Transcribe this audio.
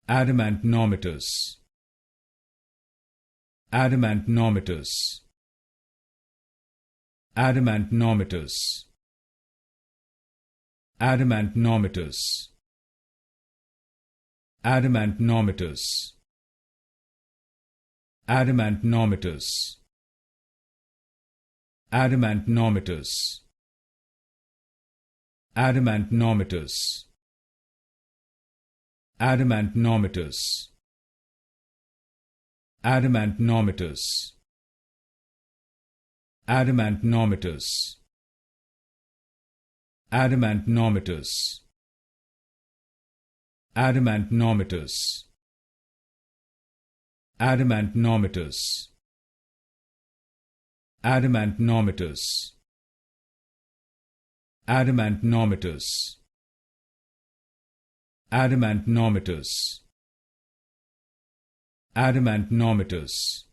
Adamantinomatous. Adamantinomatous. Adamantinomatous. Adamantinomatous. Adamantinomatous. Adamantinomatous. Adamantinomatous. Adamantinomatous. Adamantinomatous. Adamantinomatous. Adamantinomatous. Adamantinomatous. Adamantinomatous. Adamantinomatous. Adamantinomatous. Adamantinomatous. Adamantinomatous. Adamantinomatous.